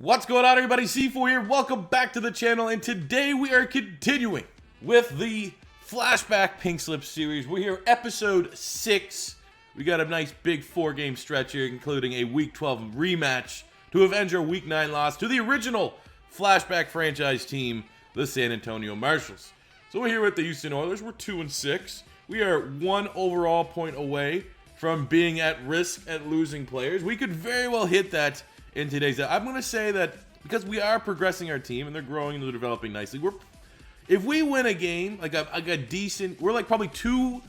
What's going on, everybody? C4 here. Welcome back to the channel, and today we are continuing with the Flashback Pink Slips series. We're here, episode 6. We got a nice big 4-game stretch here, including a Week 12 rematch to avenge our Week 9 loss to the original Flashback franchise team, the San Antonio Marshals. So we're here with the Houston Oilers. We're 2-6. We are 1 overall point away from being at risk at losing players. We could very well hit that in today's. I'm going to say that because we are progressing our team and they're growing and they're developing nicely. If we win a game, like a decent, we're like probably 2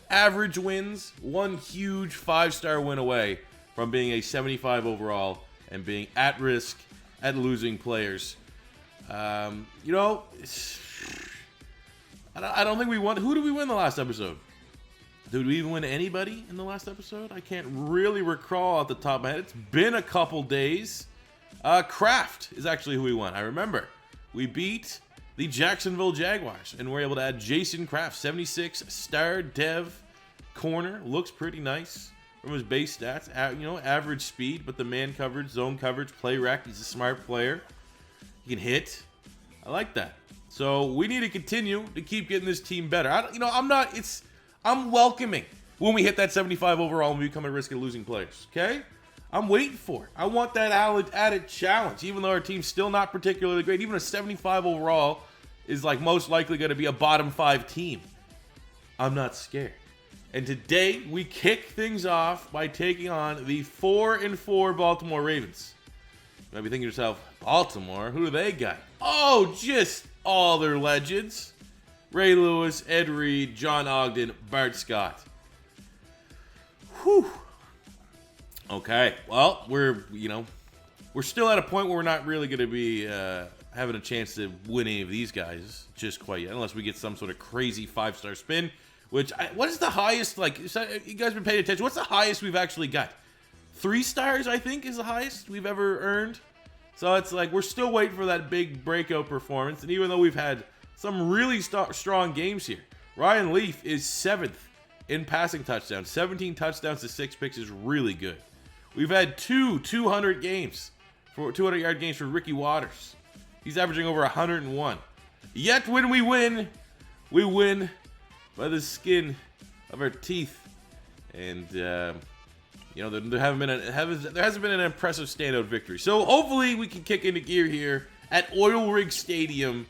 average wins, 1 huge 5-star win away from being a 75 overall and being at risk at losing players. I don't think we won. Who did we win the last episode? Did we even win anybody in the last episode? I can't really recall off the top of my head. It's been a couple days. Kraft is actually who we won. I remember. We beat the Jacksonville Jaguars, and we're able to add Jason Kraft, 76 star dev corner. Looks pretty nice from his base stats. Average speed, but the man coverage, zone coverage, play rec. He's a smart player. He can hit. I like that. So we need to continue to keep getting this team better. I'm welcoming when we hit that 75 overall and we become at risk of losing players, okay? I'm waiting for it. I want that added challenge, even though our team's still not particularly great. Even a 75 overall is like most likely going to be a bottom 5 team. I'm not scared. And today, we kick things off by taking on the 4-4 Baltimore Ravens. You might be thinking to yourself, Baltimore? Who do they got? Oh, just all their legends. Ray Lewis, Ed Reed, John Ogden, Bart Scott. Whew. Okay, well, we're still at a point where we're not really going to be having a chance to win any of these guys just quite yet, unless we get some sort of crazy 5-star spin. What is the highest? You guys been paying attention? What's the highest we've actually got? 3 stars, I think, is the highest we've ever earned. So it's like we're still waiting for that big breakout performance, and even though we've had some really strong games here. Ryan Leaf is 7th in passing touchdowns. 17 touchdowns to 6 picks is really good. We've had 2 200-yard games for Ricky Waters. He's averaging over 101. Yet when we win by the skin of our teeth. And there hasn't been an impressive standout victory. So hopefully we can kick into gear here at Oil Rig Stadium,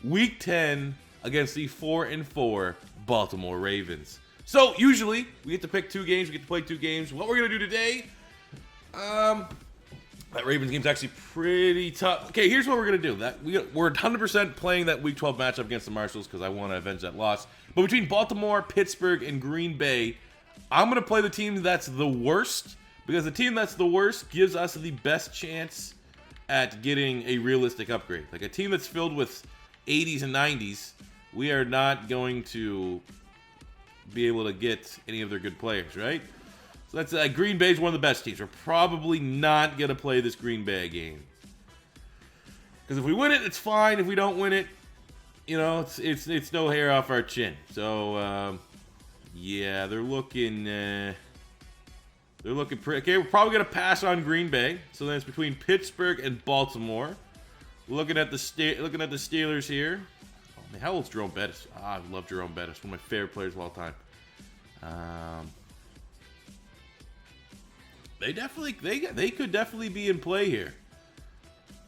Week 10 against the 4-4 Baltimore Ravens. So usually we get to pick 2 games. We get to play 2 games. What we're gonna do today? That Ravens game's actually pretty tough. Okay, here's what we're gonna do. We're 100% playing that Week 12 matchup against the Marshals because I want to avenge that loss. But between Baltimore, Pittsburgh, and Green Bay, I'm gonna play the team that's the worst because the team that's the worst gives us the best chance at getting a realistic upgrade. Like a team that's filled with 80s and 90s, we are not going to be able to get any of their good players, right? So that's Green Bay's one of the best teams. We're probably not going to play this Green Bay game. Because if we win it, it's fine. If we don't win it, it's no hair off our chin. So, yeah, they're looking pretty. Okay, we're probably going to pass on Green Bay. So then it's between Pittsburgh and Baltimore. Looking at the Steelers here. Oh man, how old's Jerome Bettis? I love Jerome Bettis. One of my favorite players of all time. They could definitely be in play here.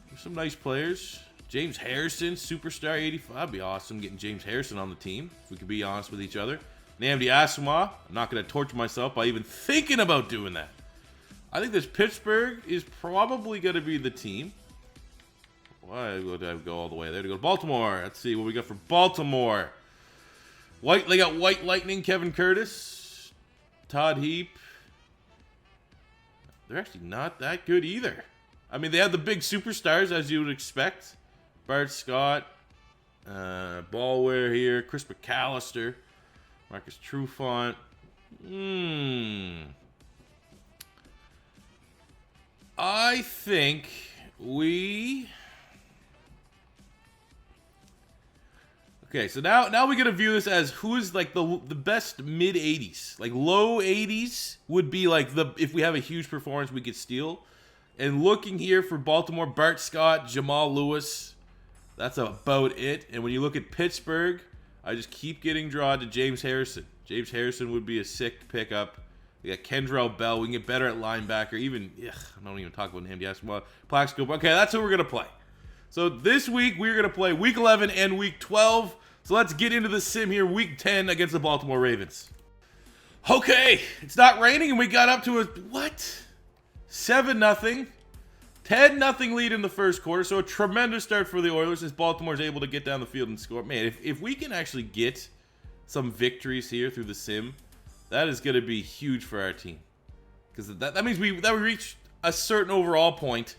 There's some nice players. James Harrison, superstar 85. That'd be awesome getting James Harrison on the team. If we could be honest with each other. Nnamdi Asomugha. I'm not going to torture myself by even thinking about doing that. I think this Pittsburgh is probably going to be the team. Why would I go all the way there to go to Baltimore? Let's see what we got for Baltimore. They got White Lightning, Kevin Curtis, Todd Heap. They're actually not that good either. I mean, they have the big superstars, as you would expect. Bart Scott, Ballware here, Chris McAllister, Marcus Trufant. I think we... Okay, so now we're gonna view this as who is like the best mid 80s. Like low 80s would be like if we have a huge performance we could steal. And looking here for Baltimore, Bart Scott, Jamal Lewis. That's about it. And when you look at Pittsburgh, I just keep getting drawn to James Harrison. James Harrison would be a sick pickup. We got Kendrell Bell. We can get better at linebacker. Even, I don't even talk about him. Yes, well, Plaxico. Okay, that's who we're going to play. So this week, we're going to play Week 11 and Week 12. So let's get into the sim here. Week 10 against the Baltimore Ravens. Okay, it's not raining, and we got up to a, 7-0. 10-0 lead in the first quarter, so a tremendous start for the Oilers as Baltimore's able to get down the field and score. Man, if we can actually get some victories here through the sim, that is going to be huge for our team. Because that means we reach a certain overall point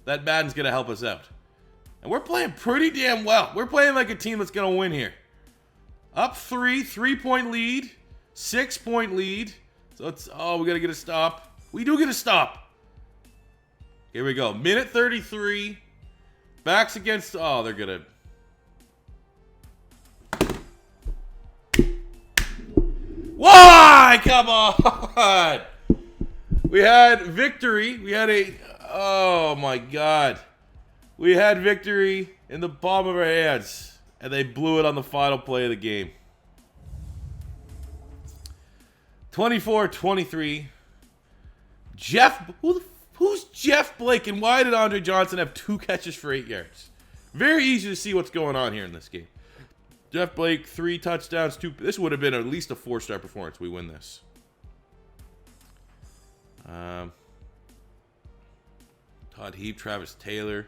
that Madden's going to help us out. And we're playing pretty damn well. We're playing like a team that's going to win here. Up 3-point lead, 6-point lead. So it's, we got to get a stop. We do get a stop. Here we go. Minute 33. Backs against, they're going to. Why? Come on. We had victory. We had oh my God. We had victory in the palm of our hands, and they blew it on the final play of the game. 24-23. Who's Jeff Blake, and why did Andre Johnson have 2 catches for 8 yards? Very easy to see what's going on here in this game. Jeff Blake, 3 touchdowns, 2. This would have been at least a 4-star performance. We win this. Todd Heap, Travis Taylor.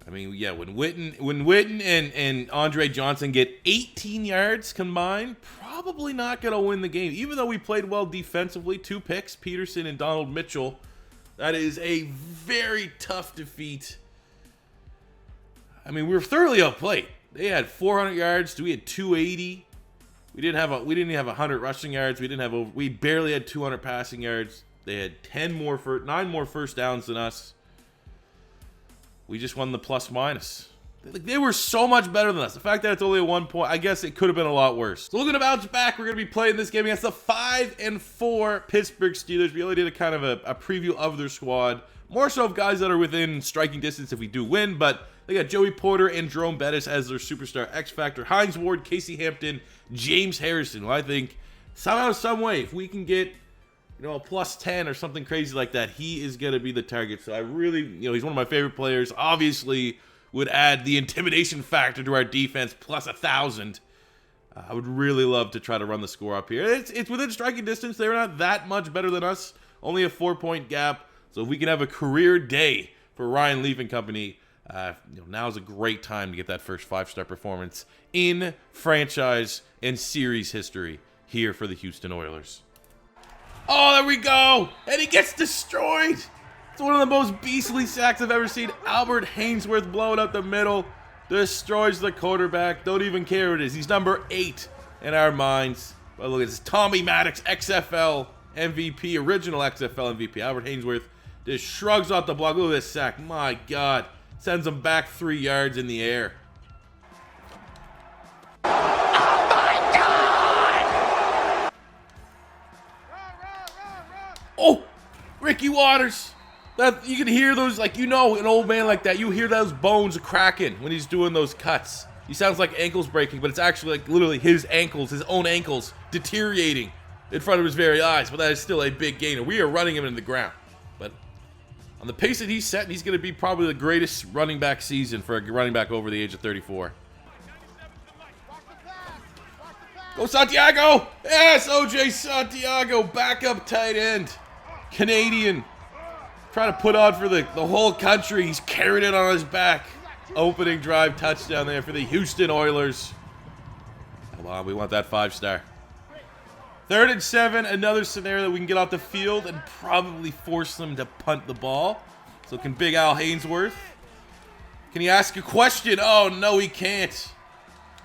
I mean, yeah, when Witten and Andre Johnson get 18 yards combined, probably not going to win the game. Even though we played well defensively, 2 picks, Peterson and Donald Mitchell. That is a very tough defeat. I mean, we were thoroughly outplayed. They had 400 yards. We had 280. We didn't even have 100 rushing yards. We barely had 200 passing yards. They had 9 more first downs than us. We just won the plus minus. They were so much better than us. The fact that it's only a 1 point, I guess it could have been a lot worse. So we're going to bounce back. We're going to be playing this game against the 5-4 Pittsburgh Steelers. We only did a kind of a preview of their squad. More so of guys that are within striking distance if we do win. But they got Joey Porter and Jerome Bettis as their superstar X Factor. Hines Ward, Casey Hampton, James Harrison. Who I think somehow, some way, if we can get a plus 10 or something crazy like that, he is going to be the target. So I really, he's one of my favorite players. Obviously, would add the intimidation factor to our defense, plus 1,000. I would really love to try to run the score up here. It's within striking distance. They're not that much better than us. Only a 4-point gap. So if we can have a career day for Ryan Leaf and company, now's a great time to get that first 5-star performance in franchise and series history here for the Houston Oilers. Oh, there we go. And he gets destroyed. It's one of the most beastly sacks I've ever seen. Albert Hainsworth blowing up the middle. Destroys the quarterback. Don't even care what it is. He's number 8 in our minds. But look at this. Tommy Maddox, XFL MVP, original XFL MVP. Albert Hainsworth just shrugs off the block. Look at this sack. My God. Sends him back 3 yards in the air. Oh, Ricky Waters. That you can hear those, an old man like that. You hear those bones cracking when he's doing those cuts. He sounds like ankles breaking, but it's actually literally his own ankles, deteriorating in front of his very eyes. But that is still a big gainer. We are running him into the ground. But on the pace that he's setting, he's going to be probably the greatest running back season for a running back over the age of 34. Go Santiago! Yes, OJ Santiago, backup tight end. Canadian. Trying to put on for the whole country. He's carrying it on his back. Opening drive touchdown there for the Houston Oilers. Come on, we want that 5-star. 3rd and 7, another scenario that we can get off the field and probably force them to punt the ball. So can Big Al Hainsworth. Can he ask a question? Oh, no, he can't.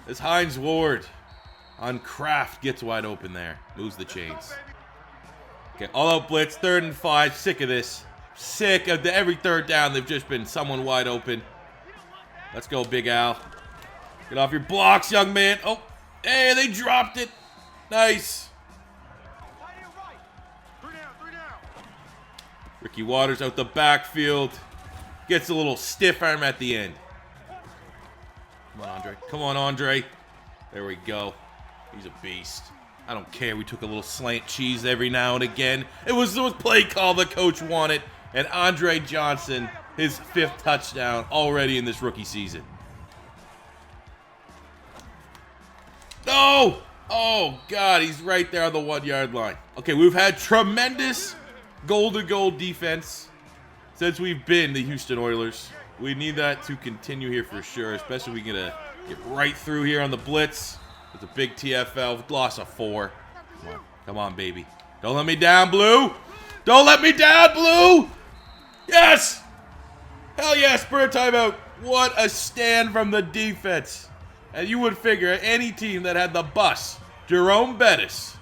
As Hines Ward on Kraft gets wide open there. Moves the chains. Okay, all out blitz, 3rd and 5. Sick of this. Sick of every 3rd down. They've just been someone wide open. Let's go, Big Al. Get off your blocks, young man. Oh, hey, they dropped it. Nice. Ricky Waters out the backfield. Gets a little stiff arm at the end. Come on, Andre. Come on, Andre. There we go. He's a beast. I don't care. We took a little slant cheese every now and again. It was the play call the coach wanted. And Andre Johnson, his 5th touchdown already in this rookie season. No! Oh, God. He's right there on the 1-yard line. Okay, we've had tremendous goal-to-goal defense since we've been the Houston Oilers. We need that to continue here for sure, especially if we get right through here on the blitz. It's a big TFL, loss of 4. Come on, baby. Don't let me down, Blue. Don't let me down, Blue. Yes. Hell yeah, Spur timeout. What a stand from the defense. And you would figure any team that had the bus, Jerome Bettis,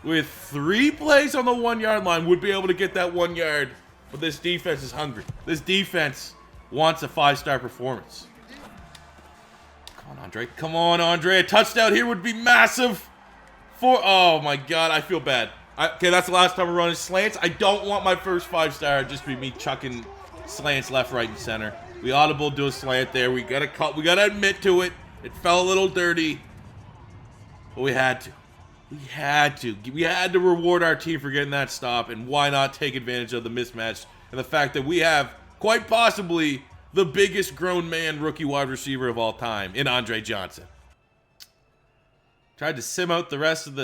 with 3 plays on the 1-yard line would be able to get that 1 yard. But this defense is hungry. This defense wants a 5-star performance. Come on, Andre. Come on, Andre. A touchdown here would be massive. Oh, my God. I feel bad. Okay, that's the last time we're running slants. I don't want my first 5-star just be me chucking slants left, right, and center. We audible do a slant there. We gotta admit to it. It fell a little dirty. But we had to. We had to reward our team for getting that stop, and why not take advantage of the mismatch and the fact that we have quite possibly the biggest grown man rookie wide receiver of all time in Andre Johnson. Tried to sim out the rest of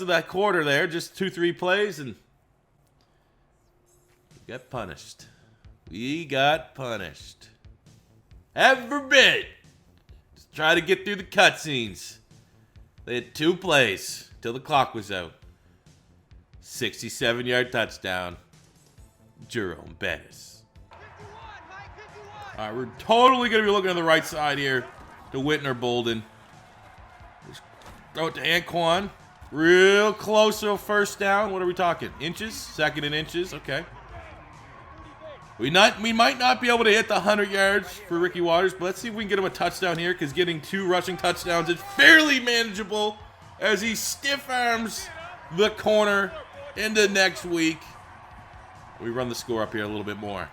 that quarter there, just 2-3 plays, and we got punished. Heaven forbid. Just try to get through the cutscenes. They had 2 plays till the clock was out. 67-yard touchdown. Jerome Bettis. All right, we're totally going to be looking on the right side here to Whitner Bolden. Just throw it to Anquan. Real close to a first down. What are we talking? Inches? 2nd and inches. Okay. We might not be able to hit the 100 yards for Ricky Waters, but let's see if we can get him a touchdown here, because getting 2 rushing touchdowns is fairly manageable as he stiff arms the corner into next week. We run the score up here a little bit more.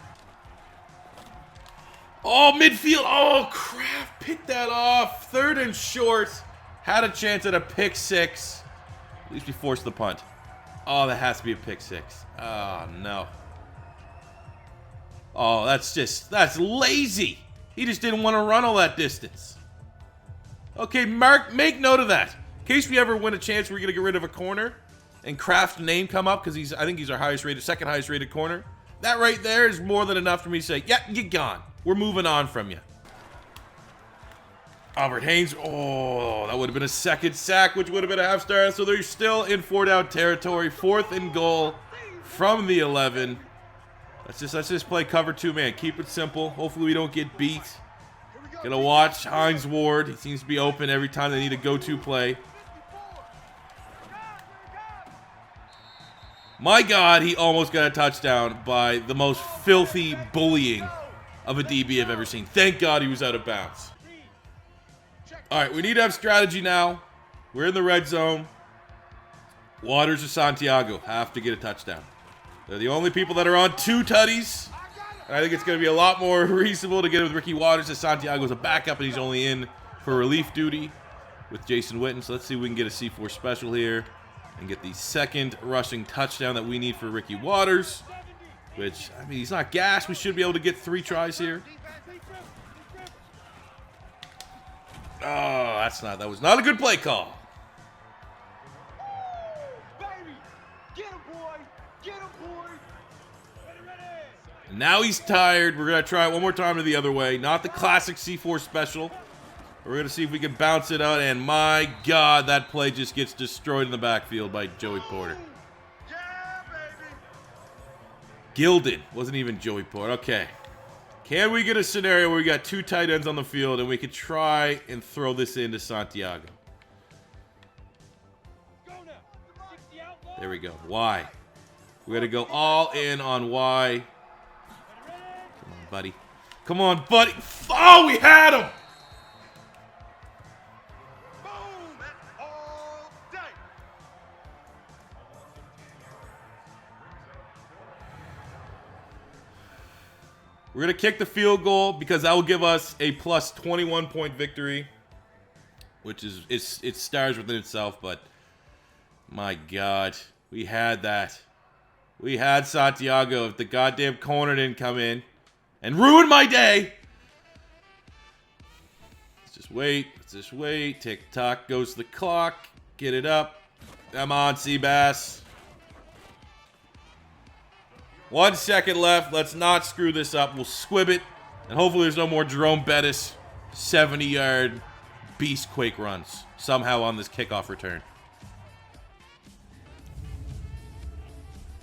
Oh, midfield. Oh, crap. Picked that off. 3rd and short. Had a chance at a pick 6. At least we forced the punt. Oh, that has to be a pick 6. Oh, no. Oh, that's lazy. He just didn't want to run all that distance. Okay, Mark, make note of that. In case we ever win a chance we're going to get rid of a corner and Kraft's name come up, because I think he's our second highest rated corner. That right there is more than enough for me to say, yeah, you're gone. We're moving on from you. Albert Haynes. Oh, that would have been a 2nd sack, which would have been a half-star. So they're still in 4-down territory. 4th and goal from the 11. Let's just play cover 2 man. Keep it simple. Hopefully we don't get beat. Gonna watch Hines Ward. He seems to be open every time they need a go-to play. My God, he almost got a touchdown by the most filthy bullying of a DB I've ever seen. Thank God he was out of bounds. All right, we need to have strategy now. We're in the red zone. Waters or Santiago have to get a touchdown. They're the only people that are on 2 tutties. And I think it's going to be a lot more reasonable to get it with Ricky Waters, as Santiago's a backup and he's only in for relief duty with Jason Witten. So let's see if we can get a C4 special here and get the 2nd rushing touchdown that we need for Ricky Waters. Which, I mean, he's not gassed. We should be able to get 3 tries here. Oh, that was not a good play call. And now he's tired. We're going to try it one more time to the other way. Not the classic C4 special. We're going to see if we can bounce it out. And my God, that play just gets destroyed in the backfield by Joey Porter. Gilded. Wasn't even Joey Porter. Okay. Can we get a scenario where we got 2 tight ends on the field and we could try and throw this into Santiago? There we go. Y. We're going to go all in on Y. Come on, buddy. Come on, buddy. Oh, we had him! We're going to kick the field goal because that will give us a plus 21-point victory, which is it stars within itself, but my God, we had that. We had Santiago if the goddamn corner didn't come in and ruin my day. Let's just wait. Let's just wait. Tick-tock goes the clock. Get it up. Come on, Seabass. 1 second left. Let's not screw this up. We'll squib it. And hopefully there's no more Jerome Bettis 70-yard beast-quake runs somehow on this kickoff return.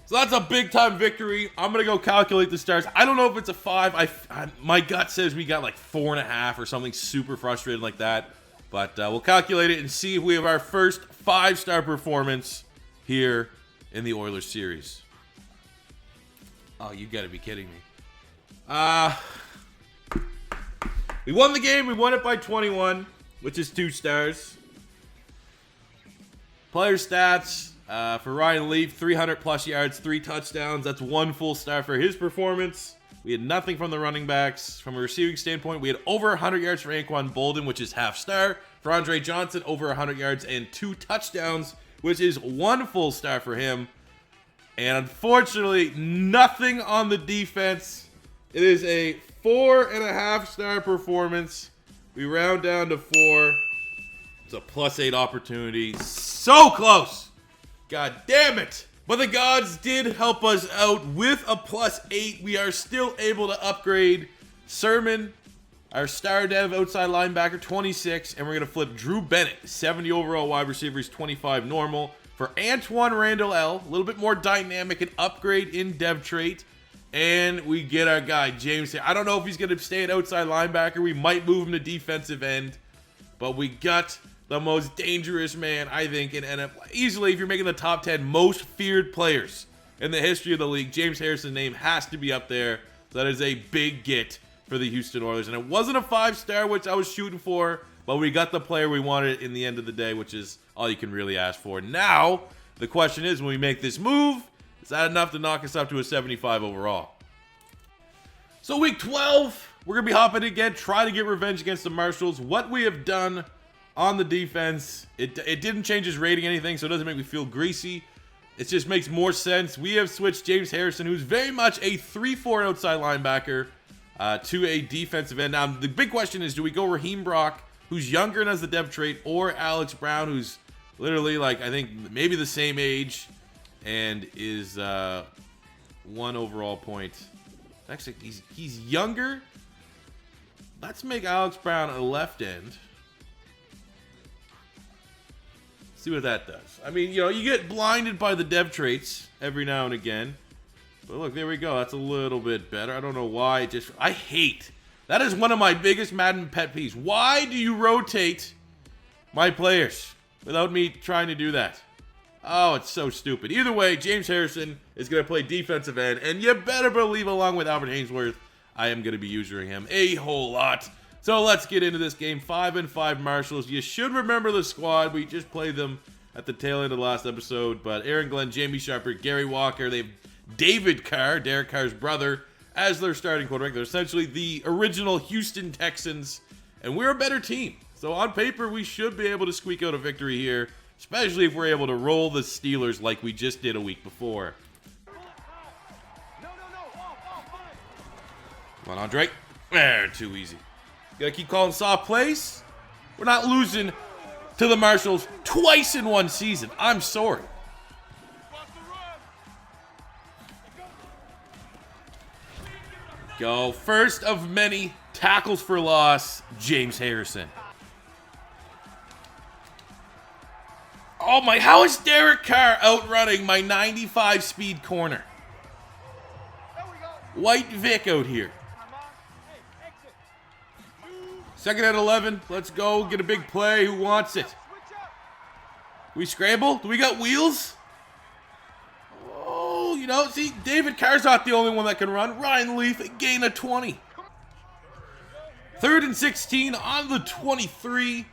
So that's a big-time victory. I'm going to go calculate the stars. I don't know if it's a 5. My gut says we got like 4.5 or something super frustrated like that. But we'll calculate it and see if we have our first 5-star performance here in the Oilers series. Oh, you got to be kidding me. We won the game. We won it by 21, which is 2 stars. Player stats. For Ryan Leaf, 300-plus yards, 3 touchdowns. That's 1 full star for his performance. We had nothing from the running backs. From a receiving standpoint, we had over 100 yards for Anquan Bolden, which is half star. For Andre Johnson, over 100 yards and 2 touchdowns, which is 1 full star for him. And unfortunately, nothing on the defense. It is a 4.5-star performance. We round down to 4. It's a +8 opportunity. So close! God damn it! But the gods did help us out with a +8. We are still able to upgrade Sermon, our star dev outside linebacker, 26. And we're going to flip Drew Bennett, 70 overall wide receiver. He's 25 normal. For Antoine Randall L, a little bit more dynamic, an upgrade in dev trait. And we get our guy, James here. I don't know if he's going to stay at outside linebacker. We might move him to defensive end. But we got the most dangerous man, I think, in NFL. Easily, if you're making the top 10 most feared players in the history of the league, James Harrison's name has to be up there. So that is a big get for the Houston Oilers. And it wasn't a 5-star, which I was shooting for, but we got the player we wanted in the end of the day, which is all you can really ask for. Now, the question is, when we make this move, is that enough to knock us up to a 75 overall? So week 12, we're going to be hopping again, try to get revenge against the Marshals. What we have done on the defense, it didn't change his rating anything, so it doesn't make me feel greasy. It just makes more sense. We have switched James Harrison, who's very much a 3-4 outside linebacker, to a defensive end. Now, the big question is, do we go Raheem Brock, who's younger and has the depth trait, or Alex Brown, who's literally, like, I think maybe the same age and is 1 overall point. Actually, he's younger. Let's make Alex Brown a left end. See what that does. I mean, you know, you get blinded by the dev traits every now and again. But look, there we go. That's a little bit better. I don't know why. I hate. That is one of my biggest Madden pet peeves. Why do you rotate my players without me trying to do that? Oh, it's so stupid. Either way, James Harrison is going to play defensive end. And you better believe, along with Albert Hainsworth, I am going to be using him a whole lot. So let's get into this game. 5-5 Marshals. You should remember the squad. We just played them at the tail end of the last episode. But Aaron Glenn, Jamie Sharper, Gary Walker. They have David Carr, Derek Carr's brother, as their starting quarterback. They're essentially the original Houston Texans. And we're a better team. So on paper, we should be able to squeak out a victory here. Especially if we're able to roll the Steelers like we just did a week before. Come on, Andre. There, too easy. Gotta keep calling soft plays. We're not losing to the Marshals twice in one season. I'm sorry. Go. First of many tackles for loss, James Harrison. Oh my, how is Derek Carr outrunning my 95 speed corner? White Vic out here. Second and 11. Let's go. Get a big play. Who wants it? We scramble? Do we got wheels? Oh, you know, see, David Carr's not the only one that can run. Ryan Leaf, gain of 20. 3rd and 16 on the 23.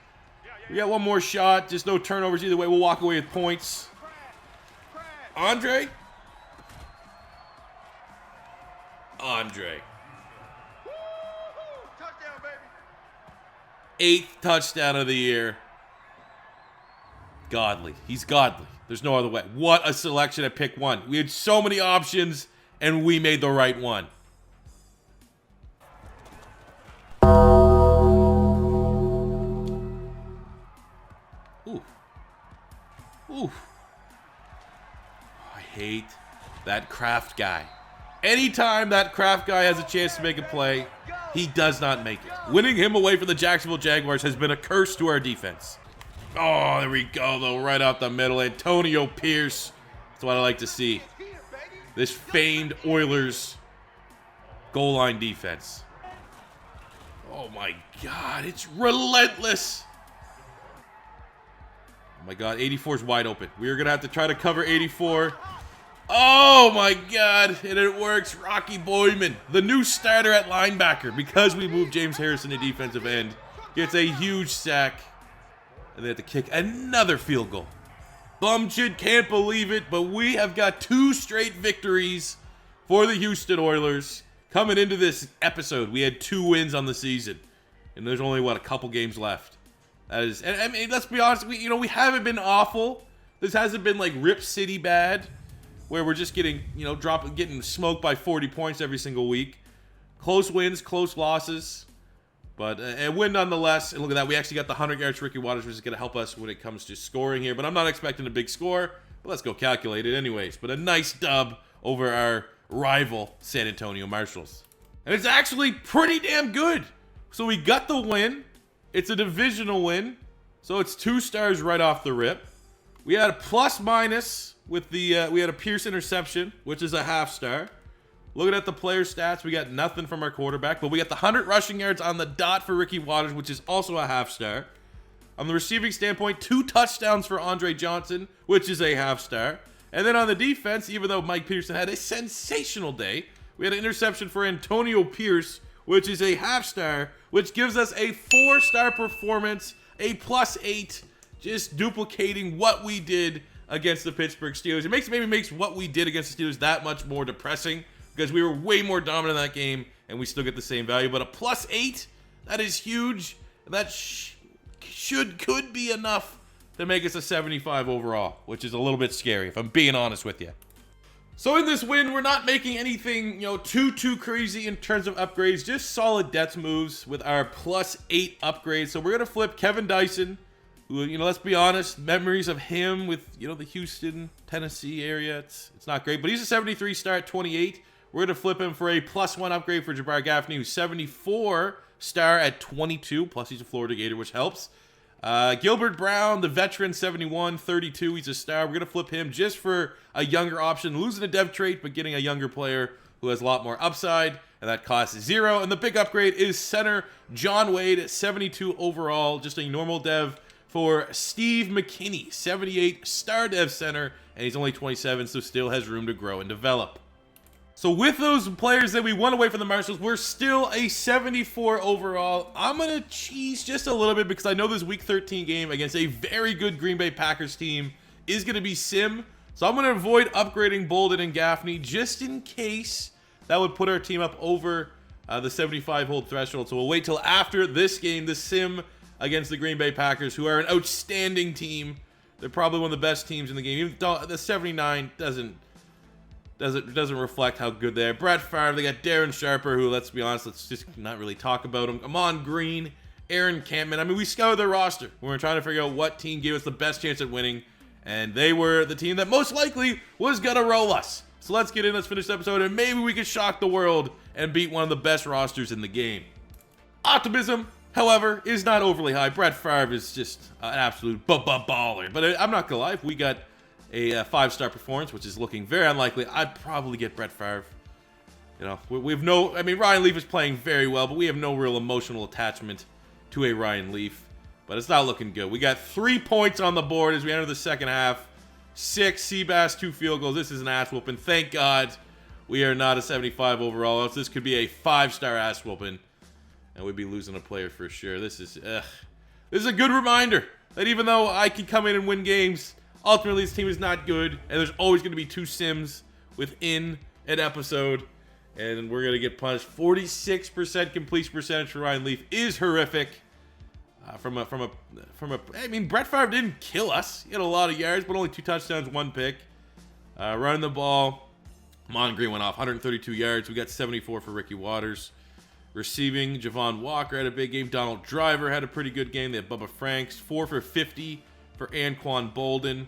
We got one more shot. Just no turnovers either way. We'll walk away with points. Andre. 8th touchdown of the year. Godly. He's godly. There's no other way. What a selection at pick 1. We had so many options, and we made the right one. Ooh. Ooh. I hate that Kraft guy. Anytime that Kraft guy has a chance to make a play, he does not make it. Winning him away from the Jacksonville Jaguars has been a curse to our defense. Oh, there we go, though, right out the middle. Antonio Pierce. That's what I like to see. This famed Oilers goal line defense. Oh, my God. It's relentless. Oh, my God. 84 is wide open. We're going to have to try to cover 84. Oh, my God. And it works. Rocky Boyman, the new starter at linebacker, because we moved James Harrison to defensive end, gets a huge sack. And they have to kick another field goal. Bumchid can't believe it, but we have got 2 straight victories for the Houston Oilers. Coming into this episode, we had 2 wins on the season. And there's only, what, a couple games left. That is, and I mean, let's be honest, we haven't been awful. This hasn't been like Rip City bad, where we're just getting, getting smoked by 40 points every single week. Close wins, close losses. But a win nonetheless. And look at that. We actually got the 100 yards for Ricky Waters, which is going to help us when it comes to scoring here. But I'm not expecting a big score. But let's go calculate it anyways. But a nice dub over our rival San Antonio Marshals. And it's actually pretty damn good. So we got the win. It's a divisional win. So it's 2 stars right off the rip. We had a plus minus with the, we had a Pierce interception, which is a half star. Looking at the player stats, we got nothing from our quarterback, but we got the 100 rushing yards on the dot for Ricky Waters, which is also a half star. On the receiving standpoint, 2 touchdowns for Andre Johnson, which is a half star. And then on the defense, even though Mike Peterson had a sensational day, we had an interception for Antonio Pierce, which is a half star, which gives us a 4-star performance, a +8, just duplicating what we did against the Pittsburgh Steelers. It maybe makes what we did against the Steelers that much more depressing, because we were way more dominant in that game, and we still get the same value. But a +8, that is huge. That could be enough to make us a 75 overall, which is a little bit scary, if I'm being honest with you. So in this win, we're not making anything, too crazy in terms of upgrades. Just solid depth moves with our +8 upgrades. So we're going to flip Kevin Dyson, who, let's be honest, memories of him with, the Houston, Tennessee area, it's not great. But he's a 73 star at 28. We're going to flip him for a +1 upgrade for Jabbar Gaffney, who's 74 star at 22. Plus, he's a Florida Gator, which helps. Gilbert Brown, the veteran, 71, 32. He's a star. We're going to flip him just for a younger option. Losing a dev trait, but getting a younger player who has a lot more upside. And that costs 0. And the big upgrade is center John Wade, 72 overall. Just a normal dev for Steve McKinney, 78 star dev center. And he's only 27, so still has room to grow and develop. So with those players that we won away from the Marshals, we're still a 74 overall. I'm going to cheese just a little bit because I know this Week 13 game against a very good Green Bay Packers team is going to be sim. So I'm going to avoid upgrading Bolden and Gaffney just in case that would put our team up over the 75 hold threshold. So we'll wait till after this game, the sim against the Green Bay Packers, who are an outstanding team. They're probably one of the best teams in the game. Even though the 79 doesn't reflect how good they are. Brett Favre, they got Darren Sharper, who, let's be honest, let's just not really talk about him. Amon Green, Aaron Campman. I mean, we scoured their roster. We were trying to figure out what team gave us the best chance at winning, and they were the team that most likely was going to roll us. So let's get in, let's finish the episode, and maybe we can shock the world and beat one of the best rosters in the game. Optimism, however, is not overly high. Brett Favre is just an absolute baller. But I'm not going to lie, if we got a 5-star performance, which is looking very unlikely, I'd probably get Brett Favre. We have no, I mean, Ryan Leaf is playing very well, but we have no real emotional attachment to a Ryan Leaf. But it's not looking good. We got 3 points on the board as we enter the second half. 6 Seabass, 2 field goals. This is an ass whooping. Thank God we are not a 75 overall, else this could be a 5-star ass whooping, and we'd be losing a player for sure. This is a good reminder that even though I can come in and win games, ultimately, this team is not good, and there's always going to be 2 sims within an episode, and we're going to get punished. 46% completion percentage for Ryan Leaf is horrific. I mean, Brett Favre didn't kill us. He had a lot of yards, but only 2 touchdowns, 1 pick. Running the ball, Mon Green went off 132 yards. We got 74 for Ricky Waters. Receiving, Javon Walker had a big game. Donald Driver had a pretty good game. They had Bubba Franks, 4 for 50 for Anquan Bolden.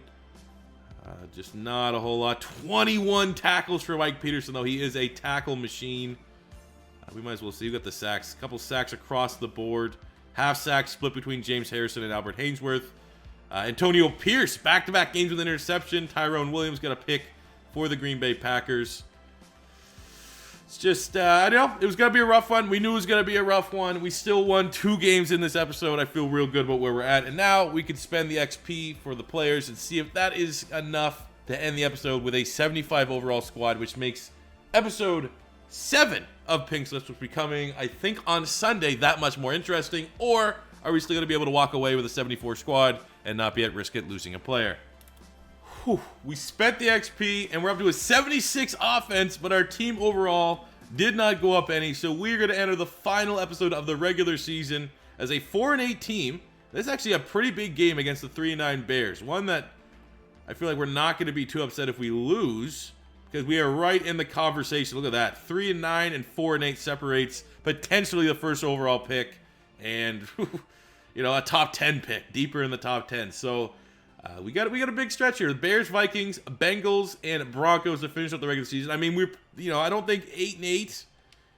Just not a whole lot. 21 tackles for Mike Peterson, though. He is a tackle machine. We might as well see. We got the sacks. A couple sacks across the board. Half sack split between James Harrison and Albert Hainsworth. Antonio Pierce, back-to-back games with an interception. Tyrone Williams got a pick for the Green Bay Packers. It's just, I know, it was going to be a rough one. We knew it was going to be a rough one. We still won 2 games in this episode. I feel real good about where we're at. And now we can spend the XP for the players and see if that is enough to end the episode with a 75 overall squad, which makes episode 7 of Pink Slips, which will be coming, I think, on Sunday, that much more interesting. Or are we still going to be able to walk away with a 74 squad and not be at risk of losing a player? Whew. We spent the XP, and we're up to a 76 offense, but our team overall did not go up any, so we're going to enter the final episode of the regular season as a 4-8 team. This is actually a pretty big game against the 3-9 Bears, one that I feel like we're not going to be too upset if we lose, because we are right in the conversation. Look at that. 3-9 and 4-8 separates potentially the first overall pick and, you know, a top 10 pick, deeper in the top 10. So we got a big stretch here. The Bears, Vikings, Bengals, and Broncos to finish up the regular season. I mean, I don't think 8-8.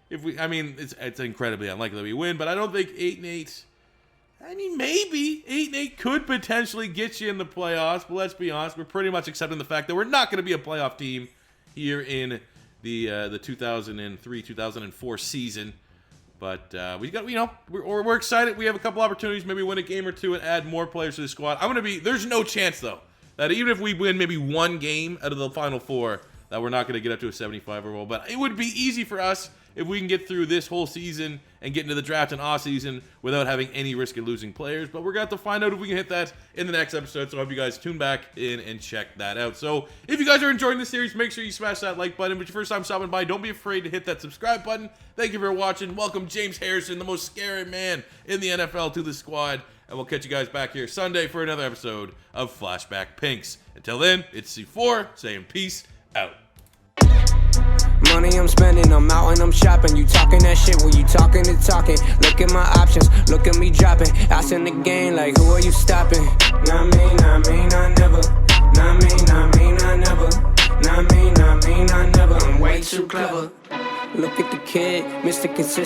It's incredibly unlikely that we win, but I don't think 8-8. I mean, maybe 8-8 could potentially get you in the playoffs, but let's be honest, we're pretty much accepting the fact that we're not going to be a playoff team here in the 2003-2004 season. But we got, we're excited. We have a couple opportunities, maybe win a game or two and add more players to the squad. There's no chance, though, that even if we win maybe 1 game out of the final 4, that we're not going to get up to a 75 overall. But it would be easy for us if we can get through this whole season and get into the draft and off season without having any risk of losing players. But we're going to have to find out if we can hit that in the next episode. So I hope you guys tune back in and check that out. So if you guys are enjoying this series, make sure you smash that like button. If it's your first time stopping by, don't be afraid to hit that subscribe button. Thank you for watching. Welcome James Harrison, the most scary man in the NFL, to the squad. And we'll catch you guys back here Sunday for another episode of Flashback Pinks. Until then, it's C4 saying peace out. Money I'm spending, I'm out and I'm shopping. You talking that shit, well, you talking the talking. Look at my options, look at me dropping. Ass in the game, like, who are you stopping? Not me, not me, not never. Not me, not me, not never. Not me, not me, not never. I'm way too clever. Look at the kid, Mr. Consistent.